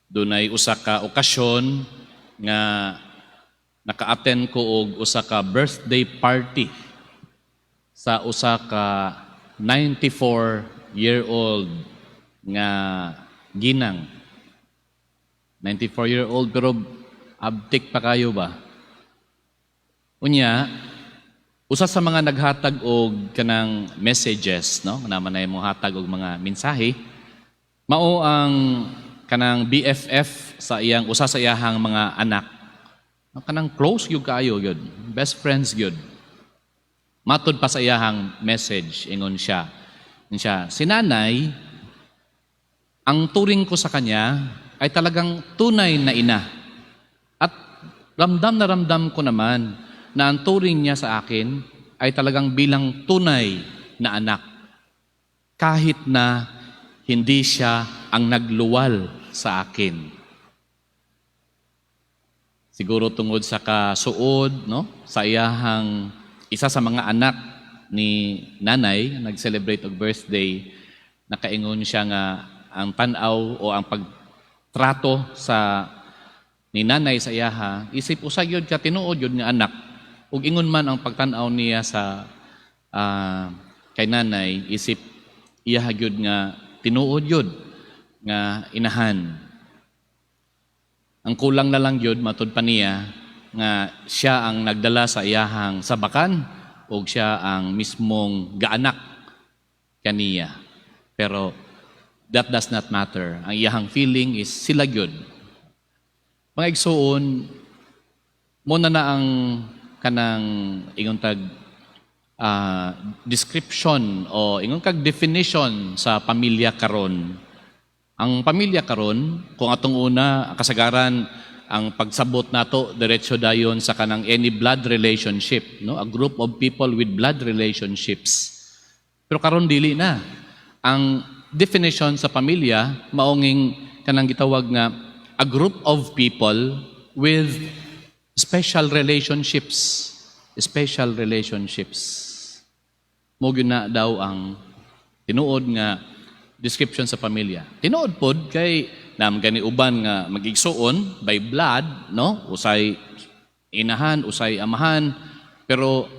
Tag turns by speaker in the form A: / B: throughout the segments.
A: Dunay usa ka okasyon nga naka-attend ko og usa ka birthday party sa usa ka 94-year-old nga ginang. 94-year-old pero abtik pa kayo ba? Unya, usa sa mga naghatag og kanang messages, no? Naman na mo hatag og mga mensahe. Mao ang kanang BFF sa iyang usa sa iyahang mga anak. Kanang close gyud kaayo gyud, best friends gyud. Matod pa sa iyahang message ingon siya. Si nanay, ang turing ko sa kanya ay talagang tunay na ina. At ramdam ko naman na ang turing niya sa akin ay talagang bilang tunay na anak. Kahit na hindi siya ang nagluwal sa akin. Siguro tungod sa kasuod, no? Sa iyahang isa sa mga anak ni nanay, nag-celebrate og birthday, nakaingon siya nga ang tanaw o ang pagtrato sa ni nanay sa iyaha, isip usag yun ka tinuod yun nga anak. Ug ingon man ang pagtanaw niya sa kay nanay, isip iyaha gyud nga tinuod yun nga inahan. Ang kulang na lang yun, matod pa niya, nga siya ang nagdala sa iyahang sabakan o siya ang mismong gaanak kaniya. Pero that does not matter. Ang iyahang feeling is sila yun. Mga igsuon, muna na ang kanang ingon tag description o ingon kag definition sa pamilya karon. Ang pamilya karon, kung atong una kasagaran ang pagsabot nato diretso dayon sa kanang any blood relationship, no? A group of people with blood relationships. Pero karon dili na. Ang definition sa pamilya maonging kanang gitawag nga a group of people with special relationships. Special relationships. Mo gyud na daw ang tinuod nga description sa pamilya. Tinuod pod kay nam gani uban nga magigsuon by blood, no? Usay inahan, usay amahan, pero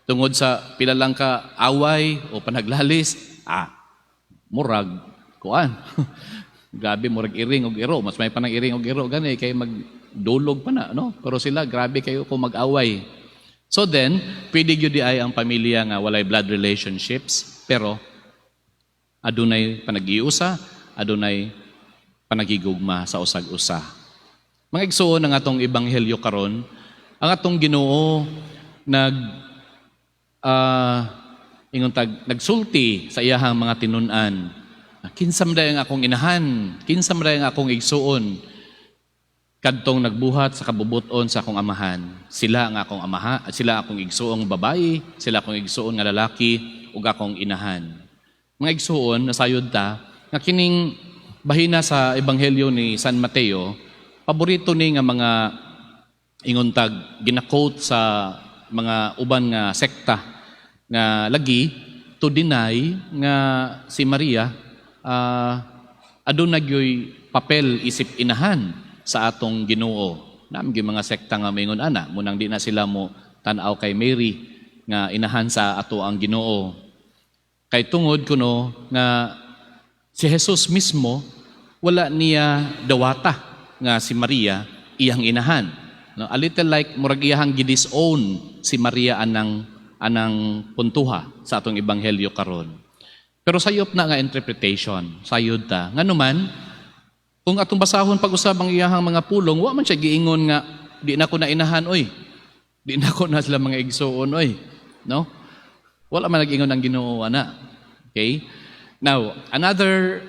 A: tungod sa pila lang ka away o panaglalis, murag kuan. Grabe murag iring og iro, mas may panang iring og iro gani kay magdulog pa na, no? Pero sila grabe kayo kung mag-away. So then, pwede gyud di ay ang pamilya nga walay blood relationships, pero adunay panag-iusa, adunay panagigugma sa usag-usa. Mga igsuon ang atong ebanghelyo karon, ang atong Ginoo nagsulti sa iyahang mga tinun-an. Kinsam day ang akong inahan, kinsam day ang akong igsuon, kadtong nagbuhat sa kabubuton sa akong amahan. Sila ang akong amaha, sila akong igsuong babae, sila akong igsuon nga lalaki, ug akong inahan. Mga igsuon, nasayod ta, nga kining bahina sa Ebanghelyo ni San Mateo, paborito ni nga mga ingontag, gina-quote sa mga uban nga sekta, nga lagi, to deny nga si Maria, aduna gyoy papel isip inahan sa atong Ginoo. Naamgi mga sekta nga maingon ana, munang di na sila mo tan-aw kay Mary, nga inahan sa ato ang Ginoo. Kay tungod kuno nga si Jesus mismo wala niya dawata nga si Maria iyang inahan. No, a little like murag iyang gidisown si Maria anang puntuha sa atong ebanghelyo karon. Pero sayop na nga interpretation, sayod ta. Nganuman kung atong basahon pag-usab ang iyang mga pulong, wa man siya giingon nga di na ko na inahan oy. Di na ko na sila mga igsuon oy, no? Wala man nag-ingon ang Ginoo ana. Okay? Now, another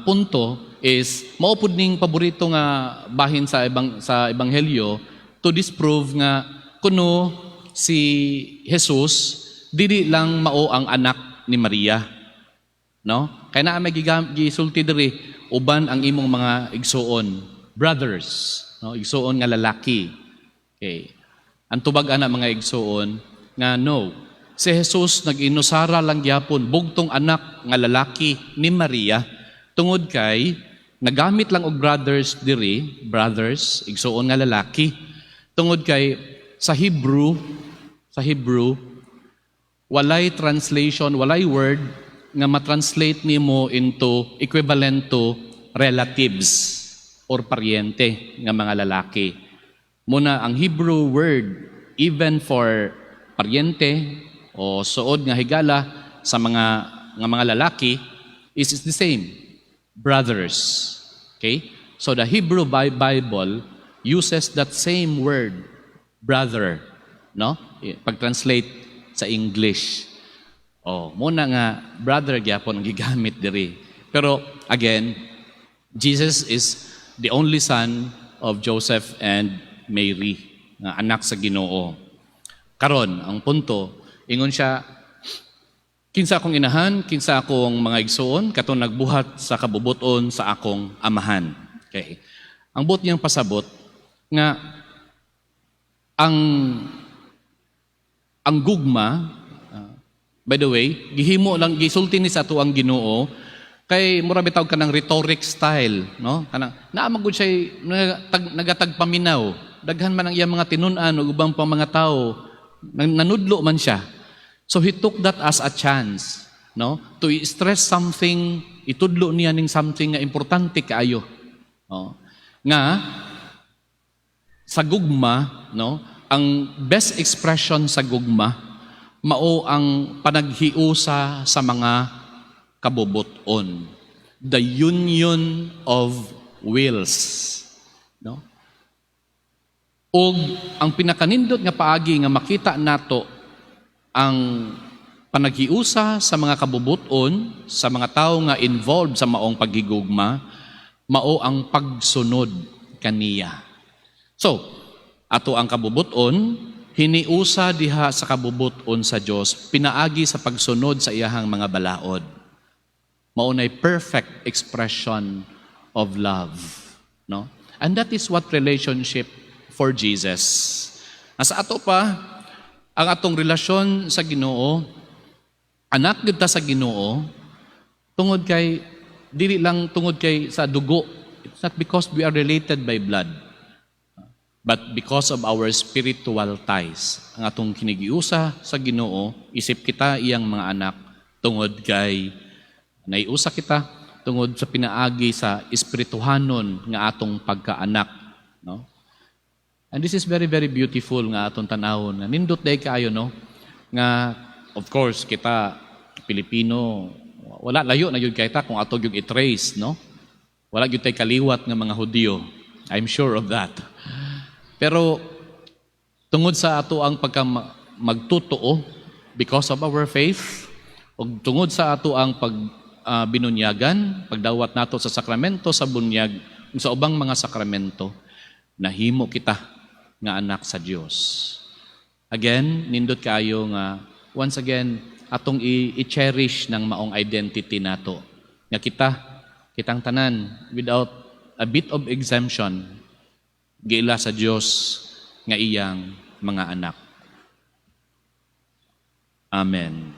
A: punto is maupod ning paborito nga bahin sa ebanghelyo to disprove nga kuno si Jesus dili lang mao ang anak ni Maria. No? Kaya na may gisulti diri uban ang imong mga igsuon, brothers, no? Igsuon nga lalaki. Okay. Ang tubag ana mga igsuon nga no, si Jesus nag-inusara lang gyapon bugtong anak nga lalaki ni Maria Tungod kay nagamit lang og brothers diri, brothers, igsuon nga lalaki. Tungod kay sa Hebrew, walay translation, walay word nga matranslate nimo into equivalent to relatives or paryente nga mga lalaki. Muna ang Hebrew word even for paryente o suod nga higala sa mga lalaki is the same, brothers. Okay? So the Hebrew Bible uses that same word, brother, no? Pag-translate sa English. Muna nga brother gyapon ang gigamit diri. Pero again, Jesus is the only son of Joseph and Mary, nga anak sa Ginoo. Karon, ang punto, ingon siya, kinsa akong inahan, kinsa akong mga igsuon, katong nagbuhat sa kabubuton sa akong amahan. Okay. Ang buot niyang pasabot, nga ang gugma, by the way, gihimo lang, gisulti ni sa ato ang Ginoo, kay mura bitaw ka ng rhetoric style, no? Kanang naamagod siya nagatagpaminaw. Daghan man ang iyang mga tinun-an ug ubang pang mga tao, nanudlo man siya. So he took that as a chance, no? To stress something, itudlo niya ning something nga importante kaayo. No? Nga sa gugma, no? Ang best expression sa gugma mao ang panaghiusa sa mga kabubuton. The union of wills. No? O ang pinakanindot nga paagi nga makita nato ang panaghiusa sa mga kabubuton, sa mga tao nga involved sa maong paghigugma, mao ang pagsunod kaniya. So, ato ang kabubuton, hiniusa diha sa kabubuton sa Dios, pinaagi sa pagsunod sa iyahang mga balaod. Maunay perfect expression of love, no? And that is what relationship for Jesus. Asa ato pa ang atong relasyon sa Ginoo, anak gyud ta sa Ginoo, tungod kay dili lang tungod kay sa dugo. It's not because we are related by blood, but because of our spiritual ties. Ang atong kinigiusa sa Ginoo, isip kita iyang mga anak tungod kay naiusa kita tungod sa pinaagi sa espirituhanon nga atong pagkaanak, no? And this is very very beautiful nga atong tanawon. Nindot day kaayo, no? Nga of course kita Pilipino, wala layo na gyud kay ta kung ato gyud i-trace, no? Wala gyud tay kaliwat nga mga Hudyo. I'm sure of that. Pero tungod sa ato ang magtutuo because of our faith, ug tungod sa ato ang binunyagan, pagdawat nato sa sakramento sa bunyag, sa ubang mga sakramento, nahimo kita nga anak sa Dios. Again, nindot kaayo nga once again atong i-cherish ng maong identity nato. Nga kitang tanan without a bit of exemption, giila sa Dios nga iyang mga anak. Amen.